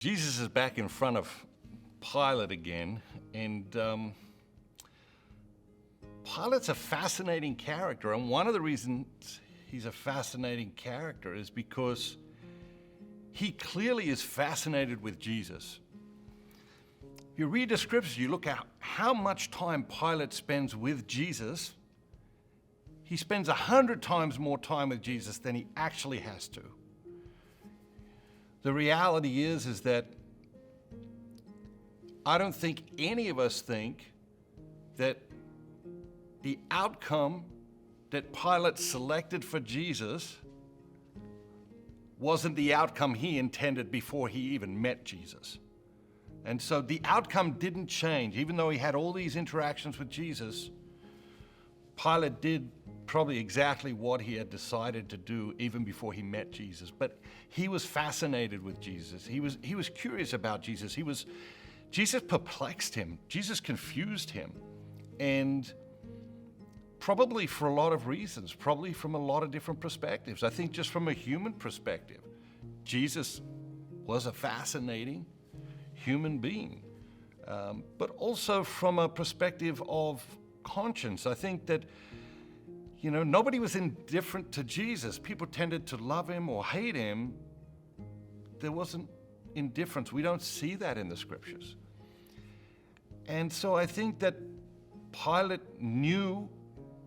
Jesus is back in front of Pilate again, and Pilate's a fascinating character, and one of the reasons he's a fascinating character is because he clearly is fascinated with Jesus. If you read the scriptures, you look at how much time Pilate spends with Jesus. He spends 100 times more time with Jesus than he actually has to. The reality is that I don't think any of us think that the outcome that Pilate selected for Jesus wasn't the outcome he intended before he even met Jesus. And so the outcome didn't change. Even though he had all these interactions with Jesus, Pilate did probably exactly what he had decided to do even before he met Jesus. But he was fascinated with Jesus. He was curious about Jesus. Jesus perplexed him. Jesus confused him. And probably for a lot of reasons, probably from a lot of different perspectives. I think just from a human perspective, Jesus was a fascinating human being. But also from a perspective of conscience, I think that nobody was indifferent to Jesus. People tended to love him or hate him. There wasn't indifference. We don't see that in the scriptures. And so I think that Pilate knew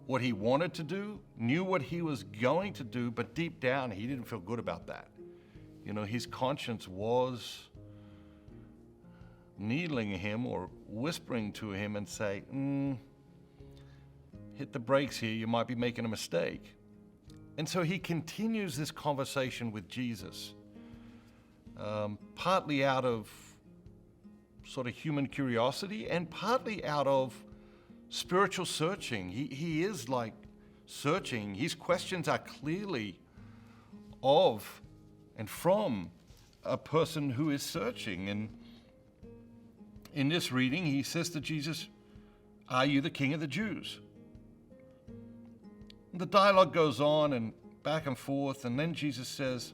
what he wanted to do, knew what he was going to do, but deep down he didn't feel good about that. His conscience was needling him or whispering to him and say, hit the brakes here, you might be making a mistake. And so he continues this conversation with Jesus, partly out of sort of human curiosity and partly out of spiritual searching. He is like searching. His questions are clearly of and from a person who is searching. And in this reading, he says to Jesus, "Are you the King of the Jews?" The dialogue goes on and back and forth, and then Jesus says,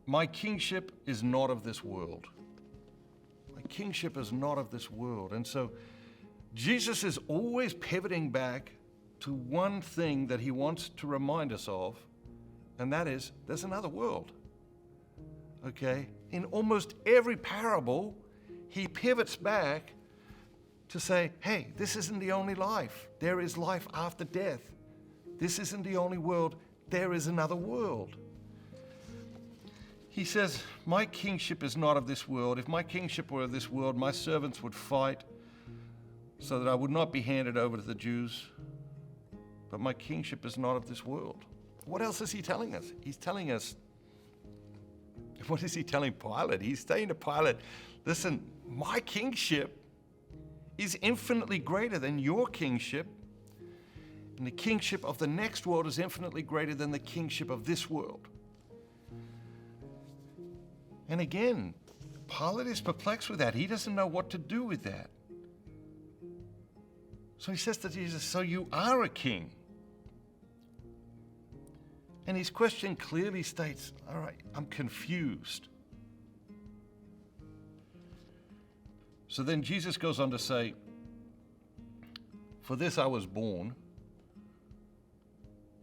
"My kingship is not of this world." My kingship is not of this world. And so Jesus is always pivoting back to one thing that he wants to remind us of, and that is there's another world. Okay? In almost every parable, he pivots back to say, hey, this isn't the only life. There is life after death. This isn't the only world. There is another world. He says, my kingship is not of this world. If my kingship were of this world, my servants would fight so that I would not be handed over to the Jews. But my kingship is not of this world. What else is he telling us? He's telling us, what is he telling Pilate? He's saying to Pilate, listen, my kingship is infinitely greater than your kingship. And the kingship of the next world is infinitely greater than the kingship of this world. And again, Pilate is perplexed with that. He doesn't know what to do with that. So he says to Jesus, so you are a king. And his question clearly states, all right, I'm confused. So then Jesus goes on to say, for this I was born,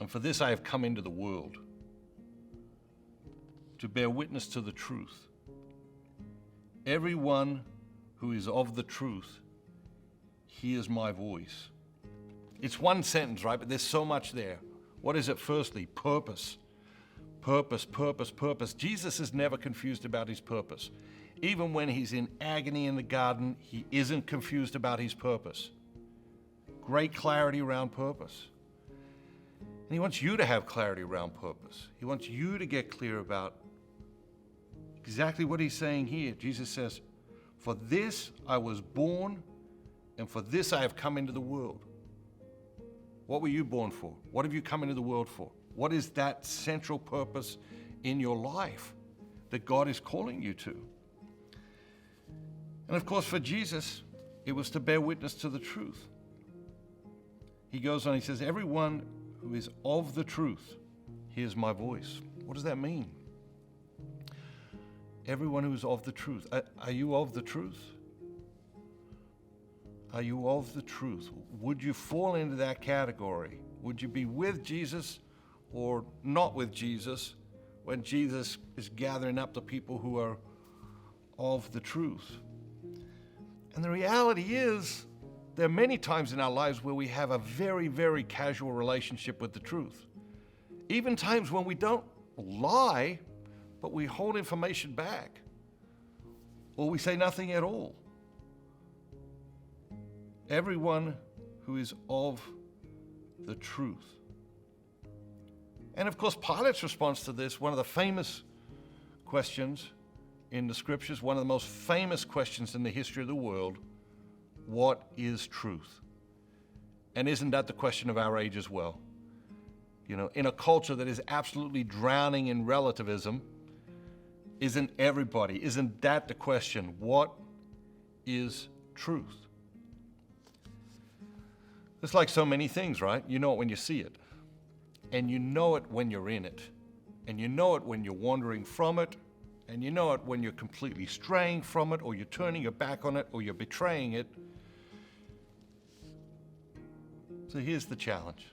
and for this I have come into the world, to bear witness to the truth. Everyone who is of the truth hears my voice. It's one sentence, right? But there's so much there. What is it? Firstly, purpose. Purpose, purpose, purpose. Jesus is never confused about his purpose. Even when he's in agony in the garden, he isn't confused about his purpose. Great clarity around purpose. And he wants you to have clarity around purpose. He wants you to get clear about exactly what he's saying here. Jesus says, for this I was born, and for this I have come into the world. What were you born for? What have you come into the world for? What is that central purpose in your life that God is calling you to? And of course, for Jesus, it was to bear witness to the truth. He goes on, he says, everyone who is of the truth hears my voice. What does that mean? Everyone who is of the truth. Are you of the truth? Are you of the truth? Would you fall into that category? Would you be with Jesus or not with Jesus when Jesus is gathering up the people who are of the truth? And the reality is, there are many times in our lives where we have a very, very casual relationship with the truth. Even times when we don't lie, but we hold information back, or we say nothing at all. Everyone who is of the truth. And of course, Pilate's response to this, one of the famous questions in the scriptures, one of the most famous questions in the history of the world: what is truth? And isn't that the question of our age as well? You know, in a culture that is absolutely drowning in relativism, isn't that the question? What is truth? It's like so many things, right? You know it when you see it, and you know it when you're in it, and you know it when you're wandering from it, and you know it when you're completely straying from it, or you're turning your back on it, or you're betraying it. So here's the challenge.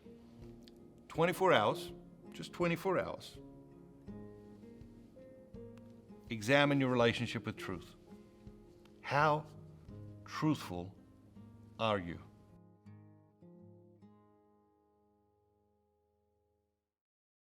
24 hours, just 24 hours. Examine your relationship with truth. How truthful are you?